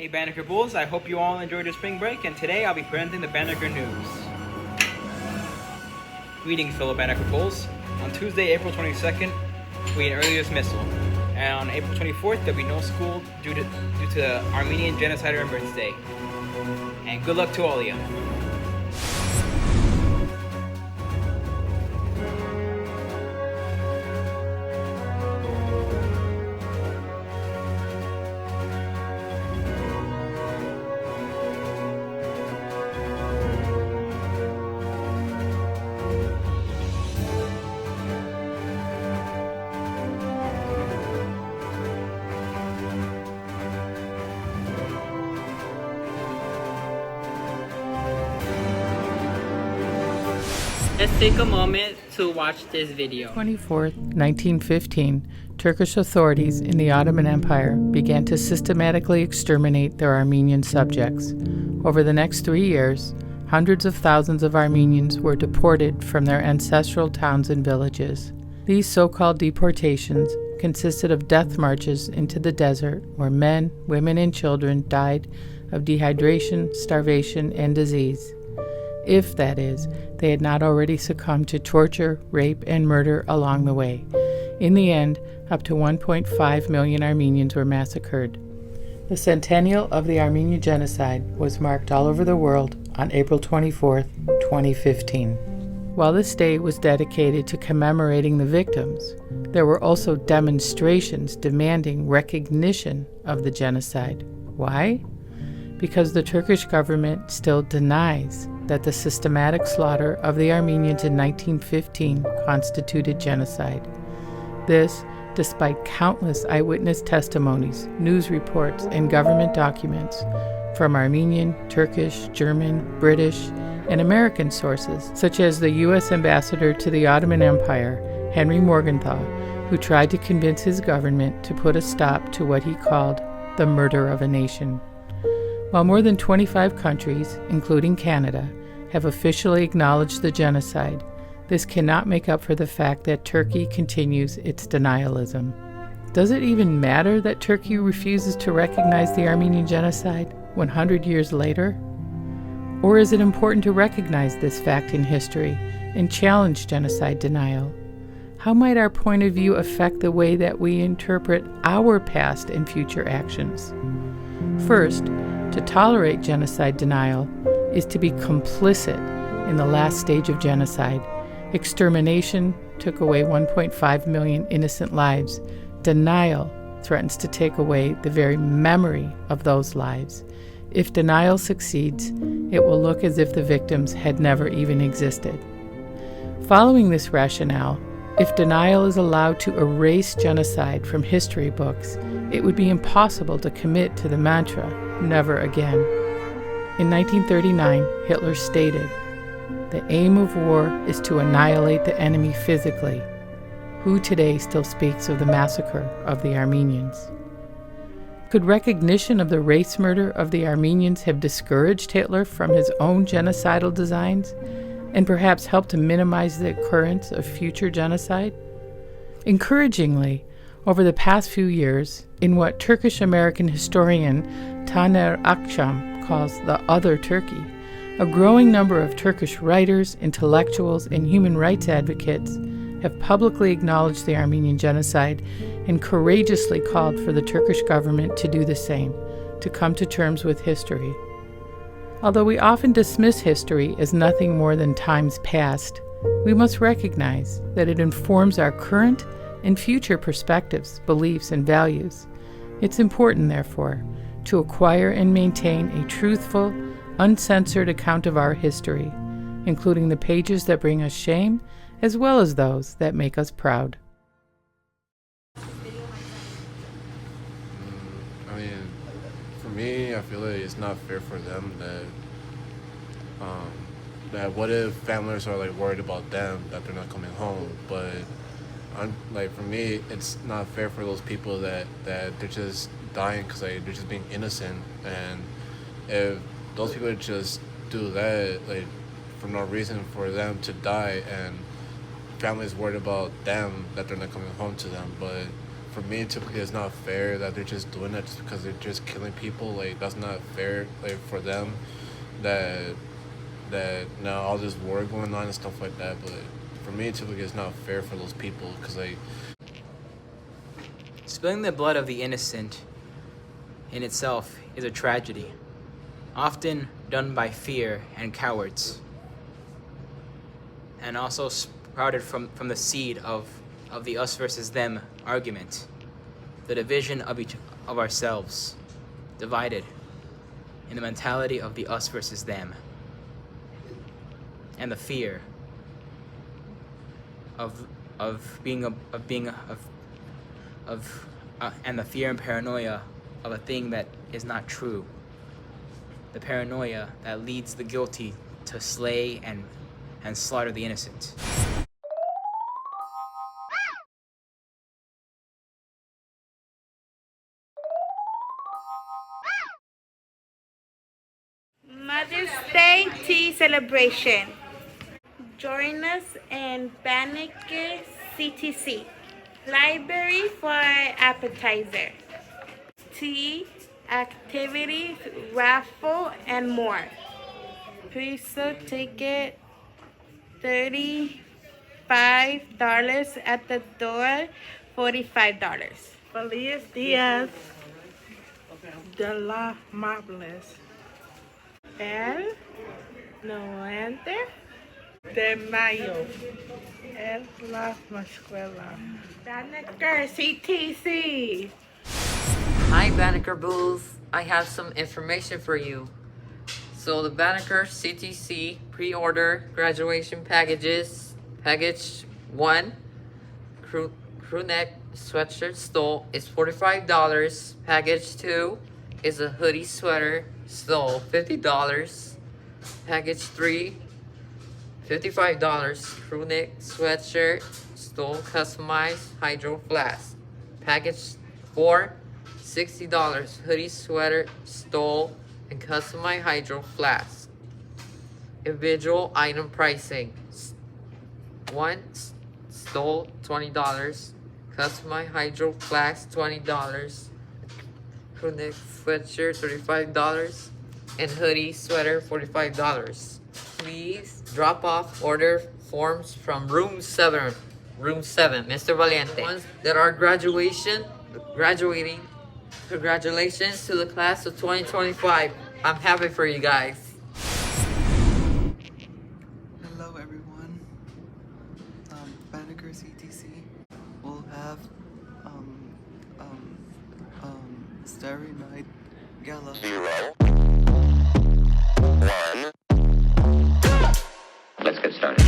Hey Banneker Bulls, I hope you all enjoyed your spring break, and today I'll be presenting the Banneker News. Greetings, fellow Banneker Bulls. On Tuesday, April 22nd, we had early dismissal, and on April 24th, there'll be no school due to Armenian genocide Remembrance Day. And good luck to all of you. Let's take a moment to watch this video. 24th, 1915, Turkish authorities in the Ottoman Empire began to systematically exterminate their Armenian subjects. Over the next 3 years, hundreds of thousands of Armenians were deported from their ancestral towns and villages. These so-called deportations consisted of death marches into the desert where men, women, and children died of dehydration, starvation, and disease. If, that is, they had not already succumbed to torture, rape, and murder along the way. In the end, up to 1.5 million Armenians were massacred. The centennial of the Armenian genocide was marked all over the world on April 24, 2015. While this day was dedicated to commemorating the victims, there were also demonstrations demanding recognition of the genocide. Why? Because the Turkish government still denies that the systematic slaughter of the Armenians in 1915 constituted genocide. This, despite countless eyewitness testimonies, news reports, and government documents from Armenian, Turkish, German, British, and American sources, such as the U.S. ambassador to the Ottoman Empire, Henry Morgenthau, who tried to convince his government to put a stop to what he called the murder of a nation. While more than 25 countries, including Canada, have officially acknowledged the genocide, this cannot make up for the fact that Turkey continues its denialism. Does it even matter that Turkey refuses to recognize the Armenian genocide 100 years later? Or is it important to recognize this fact in history and challenge genocide denial? How might our point of view affect the way that we interpret our past and future actions? First, to tolerate genocide denial is to be complicit in the last stage of genocide. Extermination took away 1.5 million innocent lives. Denial threatens to take away the very memory of those lives. If denial succeeds, it will look as if the victims had never even existed. Following this rationale, if denial is allowed to erase genocide from history books, it would be impossible to commit to the mantra, never again. In 1939, Hitler stated, "The aim of war is to annihilate the enemy physically." Who today still speaks of the massacre of the Armenians? Could recognition of the race murder of the Armenians have discouraged Hitler from his own genocidal designs and perhaps helped to minimize the occurrence of future genocide? Encouragingly, over the past few years, in what Turkish-American historian Taner Akçam calls the other Turkey, a growing number of Turkish writers, intellectuals, and human rights advocates have publicly acknowledged the Armenian genocide and courageously called for the Turkish government to do the same, to come to terms with history. Although we often dismiss history as nothing more than times past, we must recognize that it informs our current and future perspectives, beliefs, and values. It's important, therefore, to acquire and maintain a truthful, uncensored account of our history, including the pages that bring us shame, as well as those that make us proud. I mean, for me, I feel like it's not fair for them that what if families are like worried about them, that they're not coming home, but like for me, it's not fair for those people that they're just dying because like they're just being innocent, and if those people just do that like for no reason for them to die, and families worried about them that they're not coming home to them, but for me, typically, it's not fair that they're just doing that just because they're just killing people. Like, that's not fair, like, for them, that now all this war going on and stuff like that. But for me, typically, it's not fair for those people, because, like, spilling the blood of the innocent in itself is a tragedy, often done by fear and cowards, and also sprouted from the seed of the us versus them argument, the division of ourselves, divided in the mentality of the us versus them, and the fear and the fear and paranoia of a thing that is not true. The paranoia that leads the guilty to slay and slaughter the innocent. Mother's Day tea celebration. Join us in Banneker CTC. Library for appetizer. Tea, activities, raffle, and more. Pre-sale ticket $35 at the door, $45. Feliz Diaz de la Marbles. El 90 de Mayo. En la escuela. Banneker CTC. Hi Banneker Bulls, I have some information for you. So the Banneker CTC pre-order graduation packages, package 1, crew neck sweatshirt stole is $45. Package 2 is a hoodie sweater stole $50. Package 3, $55 crew neck sweatshirt stole customized hydro flask. Package 4, $60 hoodie sweater stole and customized hydro flask. Individual item pricing: 1 stole $20, customized hydro flask $20, crew neck sweatshirt $35, and hoodie sweater $45. Please drop off order forms from room 7, Mr. Valiente. Ones that are graduating, congratulations to the class of 2025. I'm happy for you guys. Hello everyone. Banneker CTC will have Starry Night gala. 0, 1. Let's get started.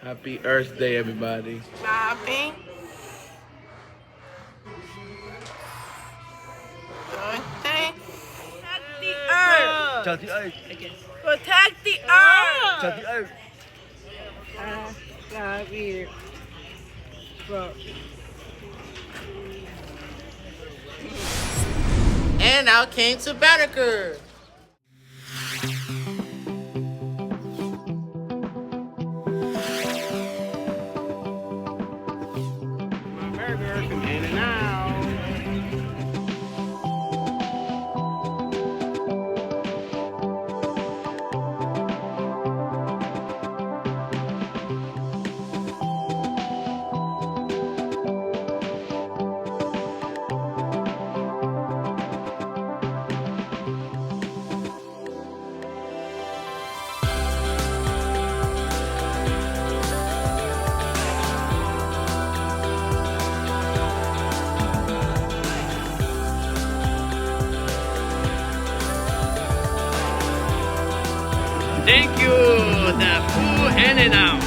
Happy Earth Day, everybody. Shopping. Protect the earth. Touch the earth. Protect the earth. Touch the earth. Love you. And out came to Banneker. My burger from In and Out. Thank you, the Pooh In and Out.